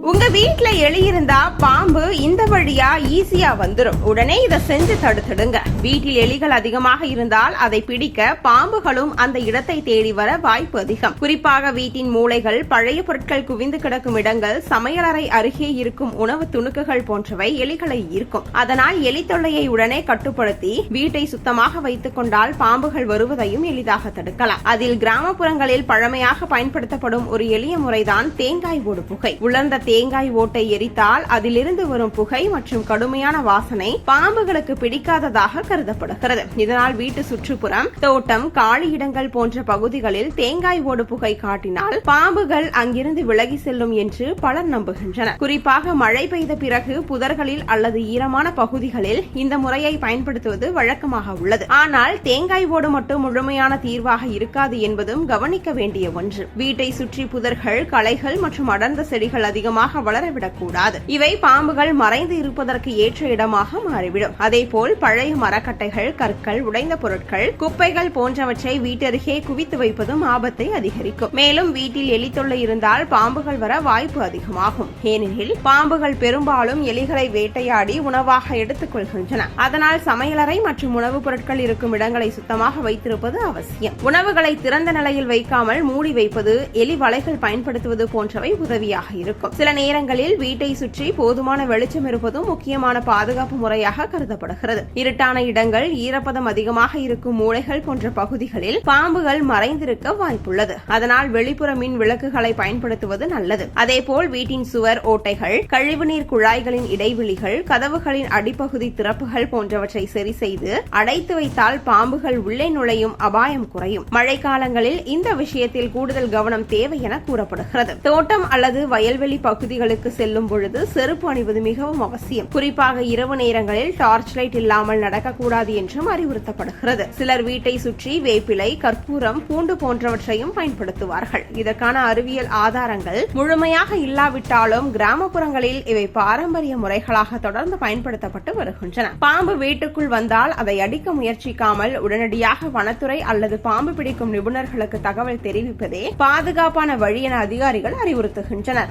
உங்க வீட்ல எலி இருந்தா பாம்பு இந்த வழியா ஈஸியா வந்துரும். உடனே இதை செஞ்சு தடுத்துடுங்க. வீட்டில் எலிகள் அதிகமாக இருந்தால் அதை பிடிக்க பாம்புகளும் அந்த இடத்தை தேடி வர வாய்ப்பு அதிகம். குறிப்பாக வீட்டின் மூலைகள், பழைய பொருட்கள் குவிந்து கிடக்கும் இடங்கள், சமையலறை அருகே இருக்கும் உணவு துணுக்குகள் போன்றவை எலிகளை ஈர்க்கும். அதனால் எலி தொல்லையை உடனே கட்டுப்படுத்தி வீட்டை சுத்தமாக வைத்துக் கொண்டால் பாம்புகள் வருவதையும் எளிதாக தடுக்கலாம். அதில் கிராமப்புறங்களில் பழமையாக பயன்படுத்தப்படும் ஒரு எளிய முறைதான் தேங்காய் ஓடு புகை. உலர்ந்த தேங்காய் ஓட்டை எரித்தால் அதிலிருந்து வரும் புகை மற்றும் கடுமையான வாசனை பாம்புகளுக்கு பிடிக்காததாக கருதப்படுகிறது. இதனால் வீட்டு சுற்றுப்புறம், தோட்டம், காலி இடங்கள் போன்ற பகுதிகளில் தேங்காய் ஓடு புகை காட்டினால் பாம்புகள் அங்கிருந்து விலகி செல்லும் என்று பலர் நம்புகின்றனர். குறிப்பாக மழை பெய்த பிறகு புதர்களில் அல்லது ஈரமான பகுதிகளில் இந்த முறையை பயன்படுத்துவது வழக்கமாக உள்ளது. ஆனால் தேங்காய் ஓடு மட்டும் முழுமையான தீர்வாக இருக்காது என்பதும் கவனிக்க வேண்டிய ஒன்று. வீட்டை சுற்றி புதர்கள், களைகள் மற்றும் அடர்ந்த செடிகள் அதிகமாக வளரவிடக்கூடாது. இவை பாம்புகள் மறைந்து இருப்பதற்கு ஏற்ற இடமாக மாறிவிடும். அதேபோல் பழைய மரக்கட்டைகள், கற்கள், உடைந்த பொருட்கள், குப்பைகள் போன்றவற்றை வீட்டருகே குவித்து வைப்பதும் ஆபத்தை அதிகரிக்கும். மேலும் வீட்டில் எலி தொல்லை இருந்தால் பாம்புகள் வர வாய்ப்பு அதிகமாகும். ஏனெனில் பாம்புகள் பெரும்பாலும் எலிகளை வேட்டையாடி உணவாக எடுத்துக் கொள்கின்றன. அதனால் சமையலறை மற்றும் உணவுப் பொருட்கள் இருக்கும் இடங்களை சுத்தமாக வைத்திருப்பது அவசியம். உணவுகளை திறந்த நிலையில் வைக்காமல் மூடி வைப்பது, எலி வலைகள் பயன்படுத்துவது போன்றவை உதவியாக இருக்கும். சில நேரங்களில் வீட்டை சுற்றி போதுமான வெளிச்சம் இருப்பதும் முக்கியமான பாதுகாப்பு முறையாக கருதப்படுகிறது. இருட்டான இடங்கள், ஈரப்பதம் அதிகமாக இருக்கும் மூலைகள் போன்ற பகுதிகளில் பாம்புகள் மறைந்திருக்க வாய்ப்புள்ளது. அதனால் வெளிப்புற மின் விளக்குகளை பயன்படுத்துவது நல்லது. அதேபோல் வீட்டின் சுவர், ஓட்டைகள், கழிவுநீர் குழாய்களின் இடைவெளிகள், கதவுகளின் அடிப்பகுதி திறப்புகள் போன்றவற்றை சரி செய்து அடைத்து வைத்தால் பாம்புகள் உள்ளே நுழையும் அபாயம் குறையும். மழைக்காலங்களில் இந்த விஷயத்தில் கூடுதல் கவனம் தேவை என கூறப்படுகிறது. தோட்டம் அல்லது வயல்வெளி பகுதிகளுக்கு செல்லும் பொழுது செருப்பு அணிவது மிகவும் அவசியம். குறிப்பாக இரவு நேரங்களில் டார்ச் லைட் இல்லாமல் நடக்கக்கூடாது என்றும் அறிவுறுத்தப்படுகிறது. சிலர் வீட்டை சுற்றி வேப்பிலை, கற்பூரம், பூண்டு போன்றவற்றையும் பயன்படுத்துவார்கள். இதற்கான அறிவியல் ஆதாரங்கள் முழுமையாக இல்லாவிட்டாலும் கிராமப்புறங்களில் இவை பாரம்பரிய முறைகளாக தொடர்ந்து பயன்படுத்தப்பட்டு வருகின்றன. பாம்பு வீட்டுக்குள் வந்தால் அதை அடிக்க முயற்சிக்காமல் உடனடியாக வனத்துறை அல்லது பாம்பு பிடிக்கும் நிபுணர்களுக்கு தகவல் தெரிவிப்பதே பாதுகாப்பான வழி என அதிகாரிகள் அறிவுறுத்துகின்றனர்.